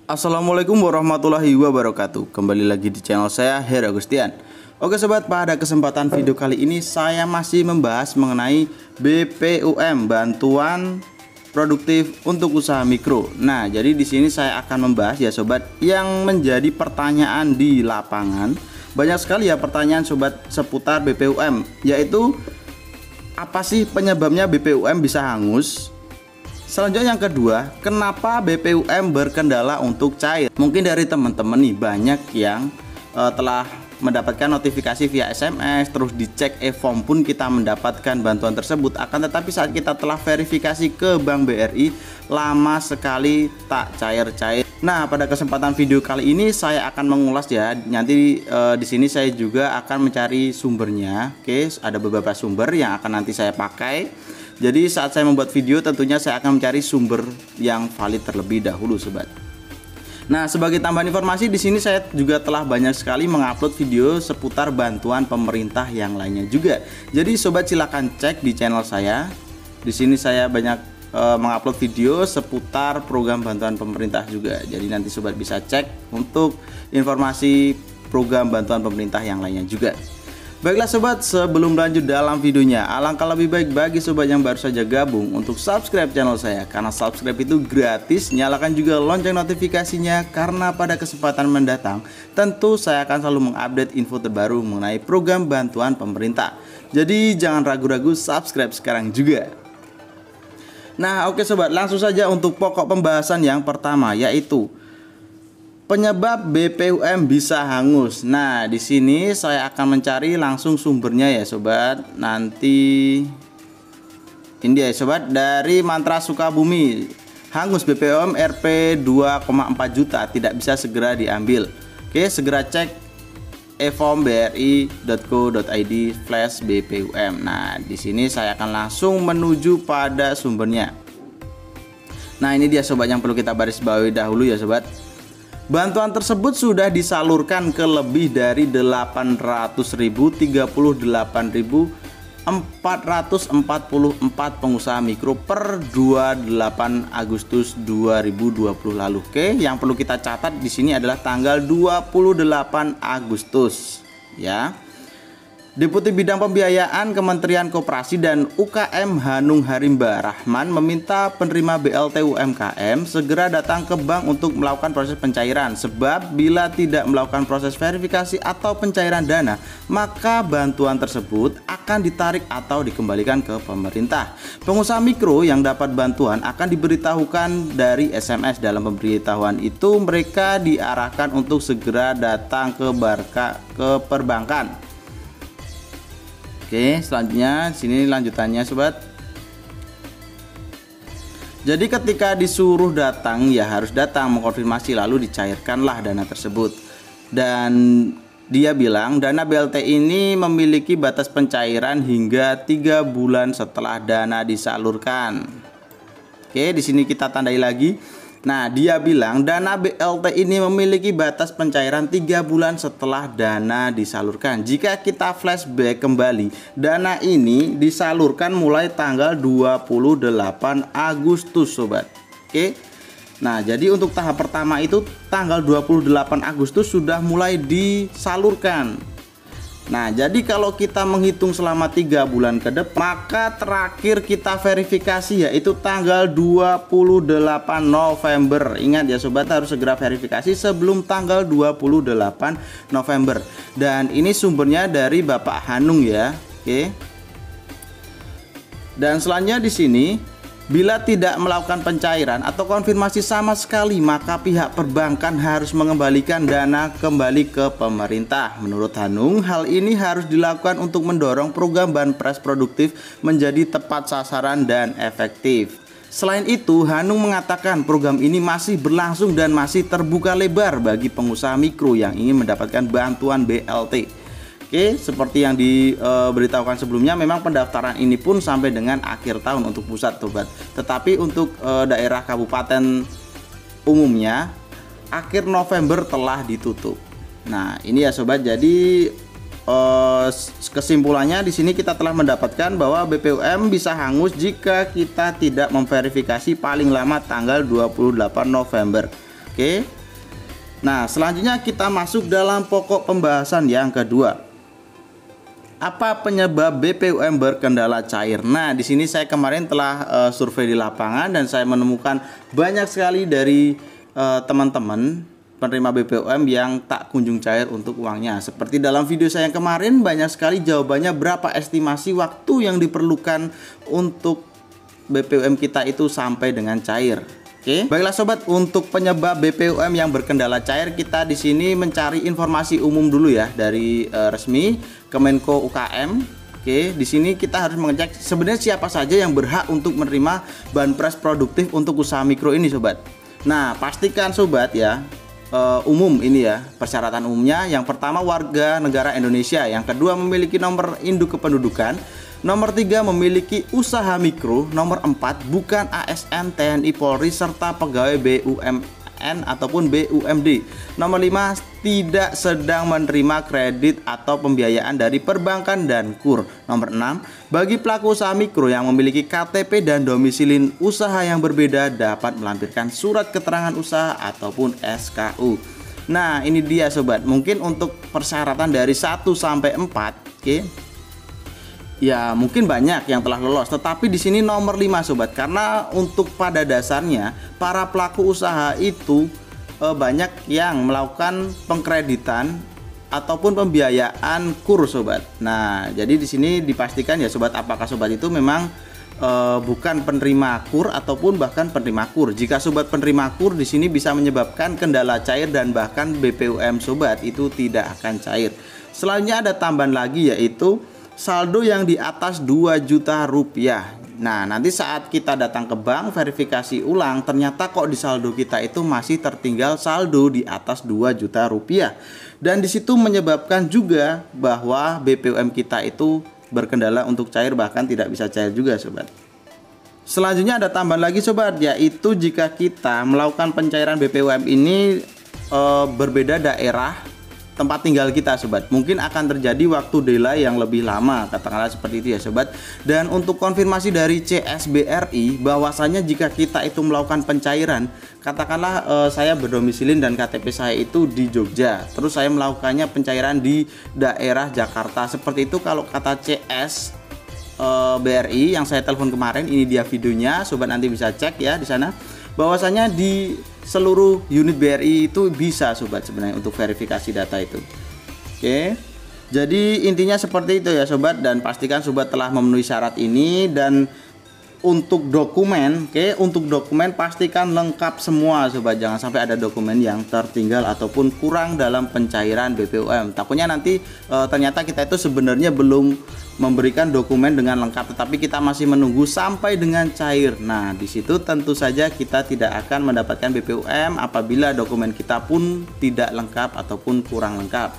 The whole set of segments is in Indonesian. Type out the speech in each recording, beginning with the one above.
Assalamualaikum warahmatullahi wabarakatuh. Kembali lagi di channel saya, Heri Agustian. Oke sobat, pada kesempatan video kali ini saya masih membahas mengenai BPUM, bantuan produktif untuk usaha mikro. Nah, jadi di sini saya akan membahas ya sobat, yang menjadi pertanyaan di lapangan. Banyak sekali ya pertanyaan sobat seputar BPUM, yaitu apa sih penyebabnya BPUM bisa hangus? Selanjutnya yang kedua, kenapa BPUM berkendala untuk cair? Mungkin dari teman-teman nih banyak yang telah mendapatkan notifikasi via SMS, terus dicek e-form pun kita mendapatkan bantuan tersebut. Akan tetapi saat kita telah verifikasi ke Bank BRI, lama sekali tak cair-cair. Nah, pada kesempatan video kali ini saya akan mengulas ya. Nanti di sini saya juga akan mencari sumbernya. Oke, ada beberapa sumber yang akan nanti saya pakai. Jadi saat saya membuat video tentunya saya akan mencari sumber yang valid terlebih dahulu sobat. Nah, sebagai tambahan informasi di sini saya juga telah banyak sekali mengupload video seputar bantuan pemerintah yang lainnya juga. Jadi sobat silakan cek di channel saya. Di sini saya banyak mengupload video seputar program bantuan pemerintah juga. Jadi nanti sobat bisa cek untuk informasi program bantuan pemerintah yang lainnya juga. Baiklah sobat, sebelum lanjut dalam videonya, alangkah lebih baik bagi sobat yang baru saja gabung untuk subscribe channel saya, karena subscribe itu gratis. Nyalakan juga lonceng notifikasinya, karena pada kesempatan mendatang tentu saya akan selalu mengupdate info terbaru mengenai program bantuan pemerintah. Jadi jangan ragu-ragu, subscribe sekarang juga. Nah oke sobat, langsung saja untuk pokok pembahasan yang pertama, yaitu penyebab BPUM bisa hangus. Nah, di sini saya akan mencari langsung sumbernya ya, sobat. Nanti ini ya, sobat, dari Mantra Sukabumi. Hangus BPUM Rp 2,4 juta, tidak bisa segera diambil. Oke, segera cek e-form bri.co.id/BPUM. Nah, di sini saya akan langsung menuju pada sumbernya. Nah, ini dia sobat yang perlu kita baris bawahi dahulu ya, sobat. Bantuan tersebut sudah disalurkan ke lebih dari 800.038.444 pengusaha mikro per 28 Agustus 2020 lalu. Oke, yang perlu kita catat di sini adalah tanggal 28 Agustus ya. Deputi Bidang Pembiayaan Kementerian Koperasi dan UKM Hanung Harimba Rahman meminta penerima BLT UMKM segera datang ke bank untuk melakukan proses pencairan, sebab bila tidak melakukan proses verifikasi atau pencairan dana, maka bantuan tersebut akan ditarik atau dikembalikan ke pemerintah. Pengusaha mikro yang dapat bantuan akan diberitahukan dari SMS. Dalam pemberitahuan itu mereka diarahkan untuk segera datang ke perbankan. Oke, selanjutnya sini lanjutannya sobat. Jadi ketika disuruh datang ya harus datang mengkonfirmasi, lalu dicairkanlah dana tersebut. Dan dia bilang dana BLT ini memiliki batas pencairan hingga 3 bulan setelah dana disalurkan. Oke, di sini kita tandai lagi. Nah, dia bilang dana BLT ini memiliki batas pencairan 3 bulan setelah dana disalurkan. Jika kita flashback kembali, dana ini disalurkan mulai tanggal 28 Agustus sobat. Oke. Nah, jadi untuk tahap pertama itu tanggal 28 Agustus sudah mulai disalurkan. Nah, jadi kalau kita menghitung selama 3 bulan ke depan, maka terakhir kita verifikasi yaitu tanggal 28 November. Ingat ya sobat, harus segera verifikasi sebelum tanggal 28 November. Dan ini sumbernya dari Bapak Hanung ya. Oke. Dan selanjutnya di sini, bila tidak melakukan pencairan atau konfirmasi sama sekali, maka pihak perbankan harus mengembalikan dana kembali ke pemerintah. Menurut Hanung, hal ini harus dilakukan untuk mendorong program Banpres produktif menjadi tepat sasaran dan efektif. Selain itu, Hanung mengatakan program ini masih berlangsung dan masih terbuka lebar bagi pengusaha mikro yang ingin mendapatkan bantuan BLT. Oke, seperti yang diberitahukan sebelumnya, memang pendaftaran ini pun sampai dengan akhir tahun untuk pusat sobat. Tetapi untuk daerah kabupaten umumnya akhir November telah ditutup. Nah, ini ya sobat. Jadi kesimpulannya di sini kita telah mendapatkan bahwa BPUM bisa hangus jika kita tidak memverifikasi paling lama tanggal 28 November. Oke. Nah, selanjutnya kita masuk dalam pokok pembahasan yang kedua. Apa penyebab BPUM berkendala cair? Nah, di sini saya kemarin telah survei di lapangan dan saya menemukan banyak sekali dari teman-teman penerima BPUM yang tak kunjung cair untuk uangnya. Seperti dalam video saya yang kemarin, banyak sekali jawabannya berapa estimasi waktu yang diperlukan untuk BPUM kita itu sampai dengan cair. Oke, baiklah sobat, untuk penyebab BPUM yang berkendala cair, kita di sini mencari informasi umum dulu ya dari resmi Kemenko UKM. Oke, di sini kita harus mengecek sebenarnya siapa saja yang berhak untuk menerima banpres produktif untuk usaha mikro ini sobat. Nah, pastikan sobat ya, umum ini ya, persyaratan umumnya. Yang pertama warga negara Indonesia, yang kedua memiliki nomor induk kependudukan, nomor 3 memiliki usaha mikro, nomor 4 bukan ASN, TNI, Polri serta pegawai BUMN ataupun BUMD, nomor 5 tidak sedang menerima kredit atau pembiayaan dari perbankan dan KUR, nomor 6 bagi pelaku usaha mikro yang memiliki KTP dan domisili usaha yang berbeda dapat melampirkan surat keterangan usaha ataupun SKU. Nah, ini dia sobat, mungkin untuk persyaratan dari 1 sampai 4, oke. Ya, mungkin banyak yang telah lolos, tetapi di sini nomor 5 sobat, karena untuk pada dasarnya para pelaku usaha itu banyak yang melakukan pengkreditan ataupun pembiayaan KUR sobat. Nah, jadi di sini dipastikan ya sobat, apakah sobat itu memang bukan penerima KUR ataupun bahkan penerima KUR. Jika sobat penerima KUR, di sini bisa menyebabkan kendala cair dan bahkan BPUM sobat itu tidak akan cair. Selanjutnya ada tambahan lagi, yaitu saldo yang di atas 2 juta rupiah. Nah, nanti saat kita datang ke bank verifikasi ulang, ternyata kok di saldo kita itu masih tertinggal saldo di atas 2 juta rupiah. Dan di situ menyebabkan juga bahwa BPUM kita itu berkendala untuk cair, bahkan tidak bisa cair juga sobat. Selanjutnya ada tambahan lagi sobat, yaitu jika kita melakukan pencairan BPUM ini berbeda daerah tempat tinggal kita sobat, mungkin akan terjadi waktu delay yang lebih lama, katakanlah seperti itu ya sobat. Dan untuk konfirmasi dari CSBRI bahwasanya jika kita itu melakukan pencairan, katakanlah saya berdomisilin dan KTP saya itu di Jogja, terus saya melakukannya pencairan di daerah Jakarta, seperti itu. Kalau kata CS BRI yang saya telepon kemarin, ini dia videonya sobat, nanti bisa cek ya di sana, bahwasanya di seluruh unit BRI itu bisa sobat sebenarnya untuk verifikasi data itu. Oke, jadi intinya seperti itu ya sobat, dan pastikan sobat telah memenuhi syarat ini. Dan untuk dokumen, untuk dokumen pastikan lengkap semua sobat, jangan sampai ada dokumen yang tertinggal ataupun kurang dalam pencairan BPUM. Takutnya nanti ternyata kita itu sebenarnya belum memberikan dokumen dengan lengkap, tetapi kita masih menunggu sampai dengan cair. Nah, di situ tentu saja kita tidak akan mendapatkan BPUM apabila dokumen kita pun tidak lengkap ataupun kurang lengkap.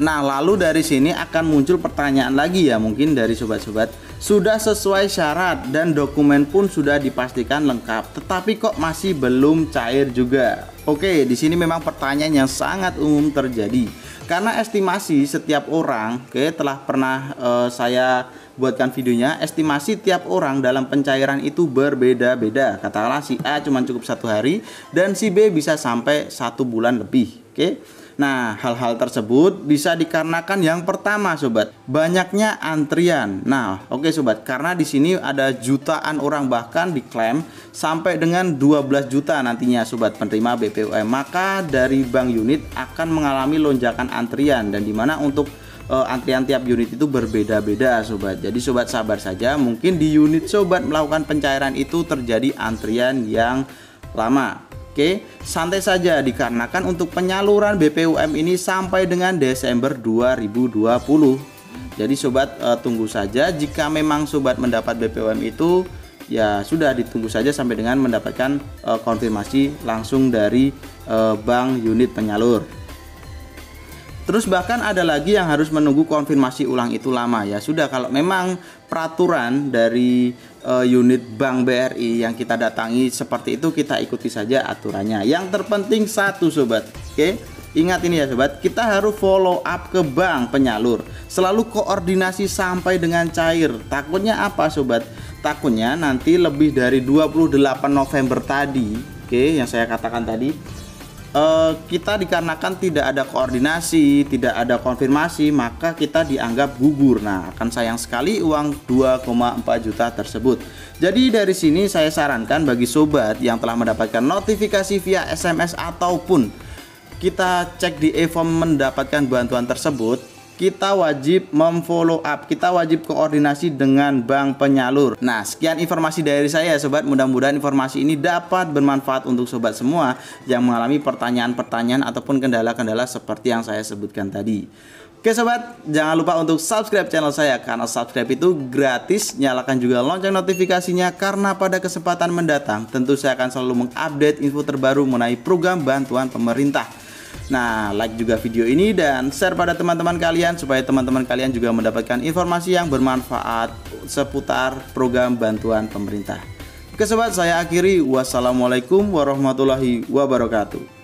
Nah, lalu dari sini akan muncul pertanyaan lagi ya, mungkin dari sobat-sobat, sudah sesuai syarat dan dokumen pun sudah dipastikan lengkap, tetapi kok masih belum cair juga. Oke, di sini memang pertanyaan yang sangat umum terjadi. Karena estimasi setiap orang, telah pernah saya buatkan videonya, estimasi tiap orang dalam pencairan itu berbeda-beda. Katakanlah si A cuma cukup 1 hari dan si B bisa sampai 1 bulan lebih. Nah, hal-hal tersebut bisa dikarenakan yang pertama sobat, banyaknya antrian. Nah, sobat, karena di sini ada jutaan orang bahkan diklaim sampai dengan 12 juta nantinya sobat penerima BPUM, maka dari bank unit akan mengalami lonjakan antrian, dan dimana untuk antrian tiap unit itu berbeda-beda sobat. Jadi sobat sabar saja, mungkin di unit sobat melakukan pencairan itu terjadi antrian yang lama. Santai saja, dikarenakan untuk penyaluran BPUM ini sampai dengan Desember 2020. Jadi sobat tunggu saja, jika memang sobat mendapat BPUM itu ya sudah ditunggu saja sampai dengan mendapatkan konfirmasi langsung dari bank unit penyalur. Terus bahkan ada lagi yang harus menunggu konfirmasi ulang itu lama. Ya sudah, kalau memang peraturan dari unit Bank BRI yang kita datangi seperti itu, kita ikuti saja aturannya. Yang terpenting satu sobat, ingat ini ya sobat, kita harus follow up ke bank penyalur, selalu koordinasi sampai dengan cair. Takutnya apa sobat? Takutnya nanti lebih dari 28 November tadi Oke, yang saya katakan tadi, kita dikarenakan tidak ada koordinasi, tidak ada konfirmasi, maka kita dianggap gugur. Nah, akan sayang sekali uang 2,4 juta tersebut. Jadi dari sini saya sarankan bagi sobat yang telah mendapatkan notifikasi via SMS ataupun kita cek di e-form mendapatkan bantuan tersebut, kita wajib memfollow up, kita wajib koordinasi dengan bank penyalur. Nah, sekian informasi dari saya sobat, mudah-mudahan informasi ini dapat bermanfaat untuk sobat semua yang mengalami pertanyaan-pertanyaan ataupun kendala-kendala seperti yang saya sebutkan tadi. Oke sobat, jangan lupa untuk subscribe channel saya, karena subscribe itu gratis. Nyalakan juga lonceng notifikasinya, karena pada kesempatan mendatang tentu saya akan selalu mengupdate info terbaru mengenai program bantuan pemerintah. Nah, like juga video ini dan share pada teman-teman kalian supaya teman-teman kalian juga mendapatkan informasi yang bermanfaat seputar program bantuan pemerintah. Oke sobat, saya akhiri. Wassalamualaikum warahmatullahi wabarakatuh.